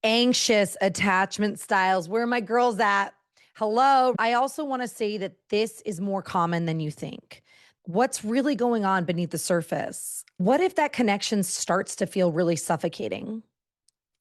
Anxious attachment styles. Where are my girls at? Hello. I also want to say that this is more common than you think. What's really going on beneath the surface? What if that connection starts to feel really suffocating?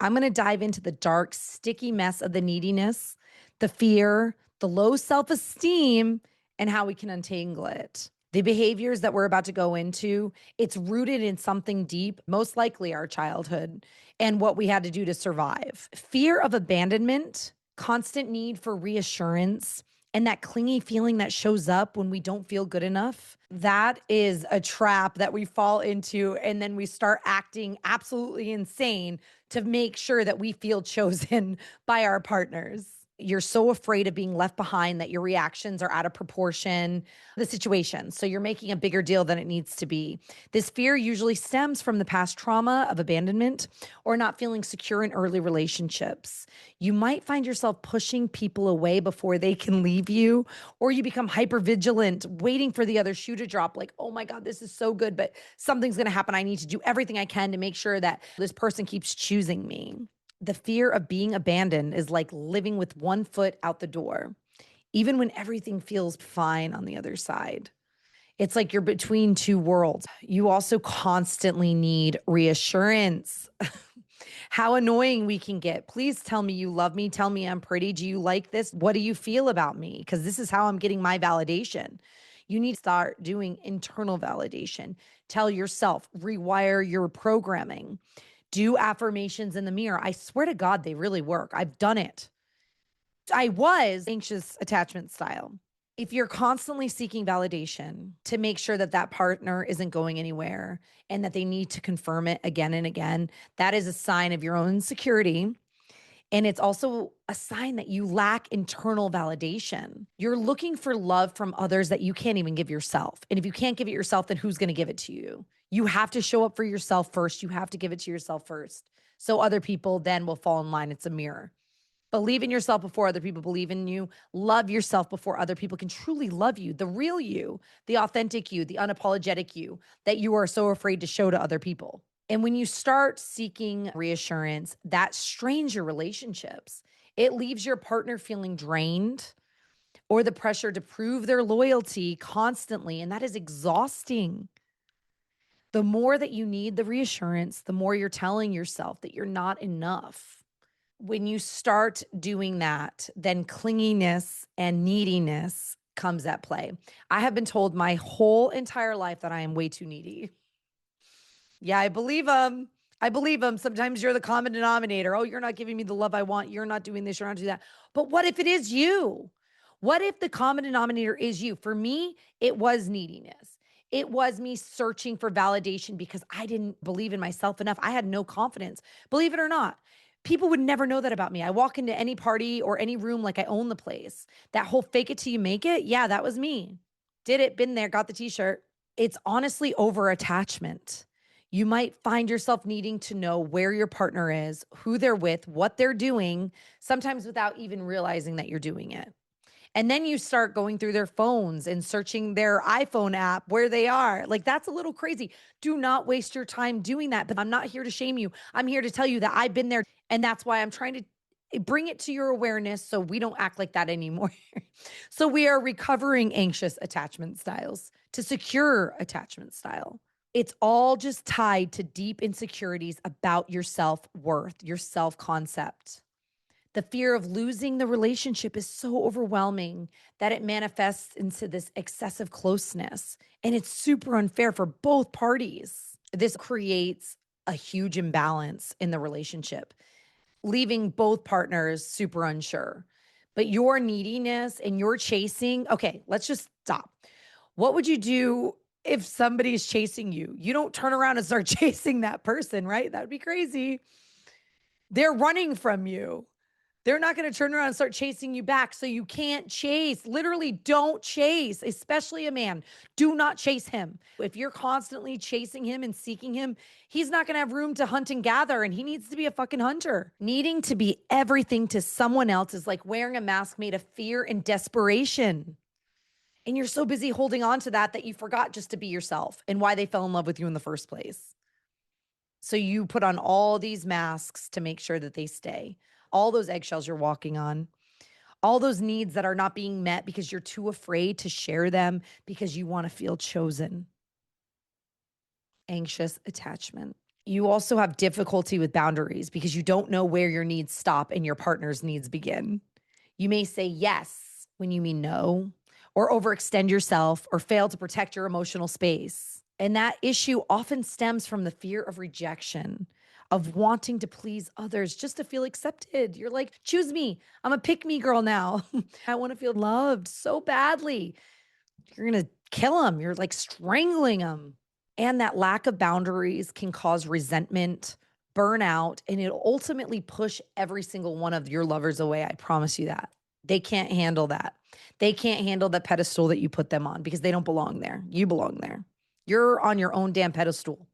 I'm going to dive into the dark, sticky mess of the neediness, the fear, the low self esteem, and how we can untangle it. The behaviors that we're about to go into, it's rooted in something deep, most likely our childhood and what we had to do to survive. Fear of abandonment, constant need for reassurance, and that clingy feeling that shows up when we don't feel good enough. That is a trap that we fall into. And then we start acting absolutely insane to make sure that we feel chosen by our partners. You're so afraid of being left behind that your reactions are out of proportion the situation. So you're making a bigger deal than it needs to be. This fear usually stems from the past trauma of abandonment or not feeling secure in early relationships. You might find yourself pushing people away before they can leave you, or you become hyper vigilant, waiting for the other shoe to drop. Like, oh my God, this is so good, but something's going to happen. I need to do everything I can to make sure that this person keeps choosing me. The fear of being abandoned is like living with one foot out the door, even when everything feels fine on the other side. It's like you're between two worlds. You also constantly need reassurance. How annoying we can get. Please tell me you love me. Tell me I'm pretty. Do you like this? What do you feel about me? Because this is how I'm getting my validation. You need to start doing internal validation. Tell yourself, rewire your programming. Do affirmations in the mirror. I swear to God, they really work. I've done it. I was anxious attachment style. If you're constantly seeking validation to make sure that that partner isn't going anywhere and that they need to confirm it again and again, that is a sign of your own insecurity. And it's also a sign that you lack internal validation. You're looking for love from others that you can't even give yourself. And if you can't give it yourself, then who's going to give it to you? You have to show up for yourself first. You have to give it to yourself first. So other people then will fall in line. It's a mirror. Believe in yourself before other people believe in you. Love yourself before other people can truly love you. The real you, the authentic you, the unapologetic you that you are so afraid to show to other people. And when you start seeking reassurance, that strains your relationships. It leaves your partner feeling drained or the pressure to prove their loyalty constantly. And that is exhausting. The more that you need the reassurance, the more you're telling yourself that you're not enough. When you start doing that, then clinginess and neediness comes at play. I have been told my whole entire life that I am way too needy. Yeah, I believe them. I believe them. Sometimes you're the common denominator. Oh, you're not giving me the love I want. You're not doing this. You're not doing that. But what if it is you? What if the common denominator is you? For me, it was neediness. It was me searching for validation because I didn't believe in myself enough. I had no confidence. Believe it or not, people would never know that about me. I walk into any party or any room like I own the place. That whole fake it till you make it. Yeah, that was me. Did it, been there, got the t-shirt. It's honestly over attachment. You might find yourself needing to know where your partner is, who they're with, what they're doing, sometimes without even realizing that you're doing it. And then you start going through their phones and searching their iPhone app where they are. Like, that's a little crazy. Do not waste your time doing that. But I'm not here to shame you. I'm here to tell you that I've been there. And that's why I'm trying to bring it to your awareness so we don't act like that anymore. So we are recovering anxious attachment styles to secure attachment style. It's all just tied to deep insecurities about your self worth, your self concept. The fear of losing the relationship is so overwhelming that it manifests into this excessive closeness. And it's super unfair for both parties. This creates a huge imbalance in the relationship, leaving both partners super unsure. But your neediness and your chasing, okay, let's just stop. What would you do if somebody's chasing you? You don't turn around and start chasing that person, right? That would be crazy. They're running from you. They're not going to turn around and start chasing you back. So you can't chase. Literally, don't chase, especially a man. Do not chase him. If you're constantly chasing him and seeking him, he's not going to have room to hunt and gather, and he needs to be a fucking hunter. Needing to be everything to someone else is like wearing a mask made of fear and desperation. And you're so busy holding on to that you forgot just to be yourself and why they fell in love with you in the first place. So you put on all these masks to make sure that they stay. All those eggshells you're walking on, all those needs that are not being met because you're too afraid to share them because you want to feel chosen. Anxious attachment. You also have difficulty with boundaries because you don't know where your needs stop and your partner's needs begin. You may say yes when you mean no, or overextend yourself, or fail to protect your emotional space. And that issue often stems from the fear of rejection, of wanting to please others just to feel accepted. You're like, choose me. I'm a pick me girl now. I want to feel loved so badly. You're going to kill them. You're like strangling them. And that lack of boundaries can cause resentment, burnout, and it'll ultimately push every single one of your lovers away. I promise you that. They can't handle that. They can't handle the pedestal that you put them on because they don't belong there. You belong there. You're on your own damn pedestal.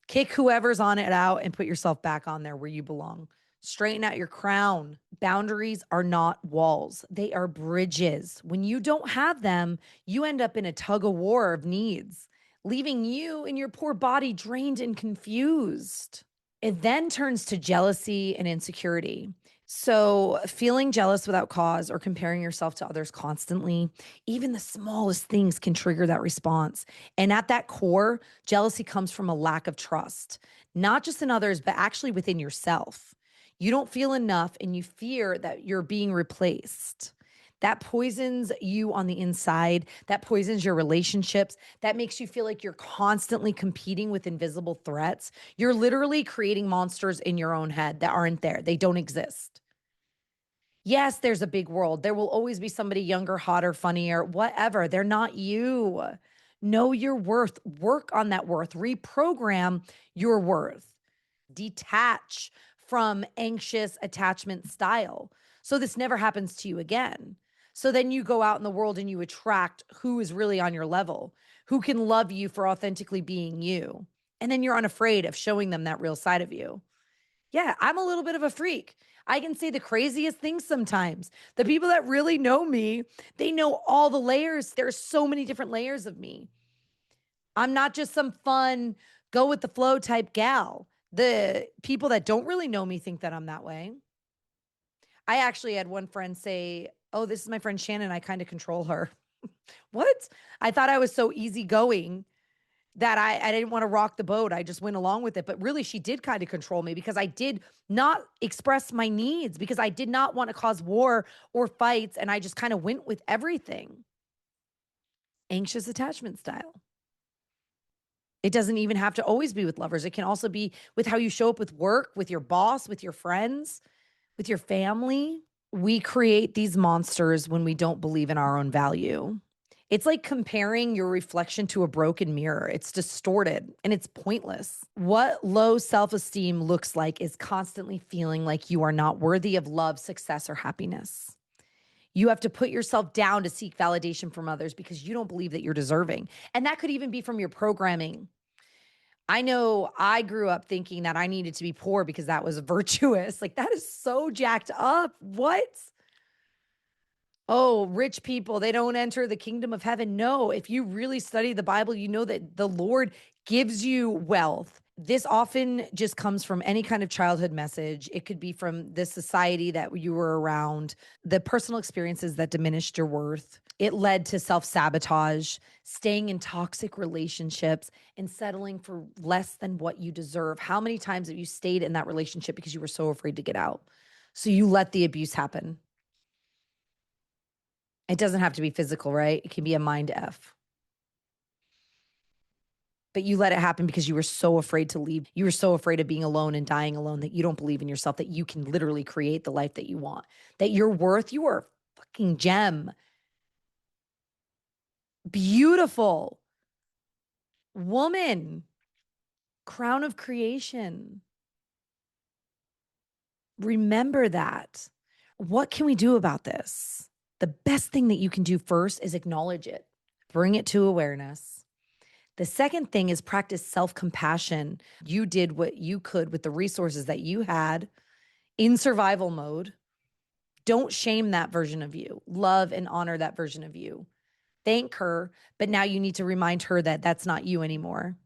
Kick whoever's on it out and put yourself back on there where you belong. Straighten out your crown. Boundaries are not walls, they are bridges. When you don't have them, you end up in a tug of war of needs, leaving you and your poor body drained and confused. It then turns to jealousy and insecurity. So, feeling jealous without cause or comparing yourself to others constantly, even the smallest things can trigger that response. And at that core, jealousy comes from a lack of trust, not just in others, but actually within yourself. You don't feel enough and you fear that you're being replaced. That poisons you on the inside. That poisons your relationships. That makes you feel like you're constantly competing with invisible threats. You're literally creating monsters in your own head that aren't there, they don't exist. Yes, there's a big world. There will always be somebody younger, hotter, funnier, whatever. They're not you. Know your worth. Work on that worth. Reprogram your worth. Detach from anxious attachment style. So this never happens to you again. So then you go out in the world and you attract who is really on your level, who can love you for authentically being you. And then you're unafraid of showing them that real side of you. Yeah, I'm a little bit of a freak. I can say the craziest things sometimes. The people that really know me, they know all the layers. There's so many different layers of me. I'm not just some fun, go with the flow type gal. The people that don't really know me think that I'm that way. I actually had one friend say, "Oh, this is my friend Shannon. I kind of control her." What? I thought I was so easygoing that I didn't want to rock the boat. I just went along with it. But really, she did kind of control me because I did not express my needs because I did not want to cause war or fights. And I just kind of went with everything. Anxious attachment style. It doesn't even have to always be with lovers. It can also be with how you show up with work, with your boss, with your friends, with your family. We create these monsters when we don't believe in our own value. It's like comparing your reflection to a broken mirror. It's distorted and it's pointless. What low self esteem looks like is constantly feeling like you are not worthy of love, success, or happiness. You have to put yourself down to seek validation from others because you don't believe that you're deserving. And that could even be from your programming. I know I grew up thinking that I needed to be poor because that was virtuous. Like, that is so jacked up. What? Oh, rich people, they don't enter the kingdom of heaven. No, if you really study the Bible, you know that the Lord gives you wealth. This often just comes from any kind of childhood message. It could be from the society that you were around, the personal experiences that diminished your worth. It led to self sabotage, staying in toxic relationships, and settling for less than what you deserve. How many times have you stayed in that relationship because you were so afraid to get out? So you let the abuse happen. It doesn't have to be physical, right? It can be a mind F. But you let it happen because you were so afraid to leave. You were so afraid of being alone and dying alone that you don't believe in yourself, that you can literally create the life that you want, that you're worth, you are a fucking gem. Beautiful woman, crown of creation. Remember that. What can we do about this? The best thing that you can do first is acknowledge it, bring it to awareness. The second thing is practice self compassion. You did what you could with the resources that you had in survival mode. Don't shame that version of you. Love and honor that version of you. Thank her, but now you need to remind her that that's not you anymore.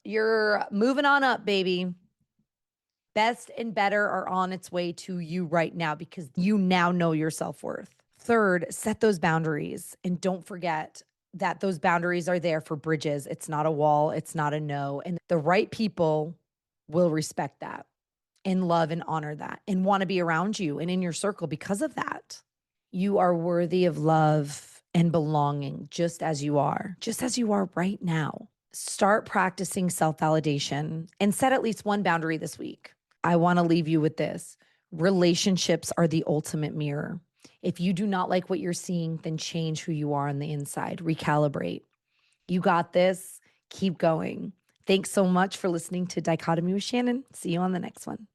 You're moving on up, baby. Best and better are on its way to you right now because you now know your self worth. Third, set those boundaries and don't forget that those boundaries are there for bridges. It's not a wall, it's not a no. And the right people will respect that and love and honor that and want to be around you and in your circle because of that. You are worthy of love and belonging just as you are right now. Start practicing self validation and set at least one boundary this week. I want to leave you with this: relationships are the ultimate mirror. If you do not like what you're seeing, then change who you are on the inside, recalibrate. You got this. Keep going. Thanks so much for listening to Dichotomy with Shannon. See you on the next one.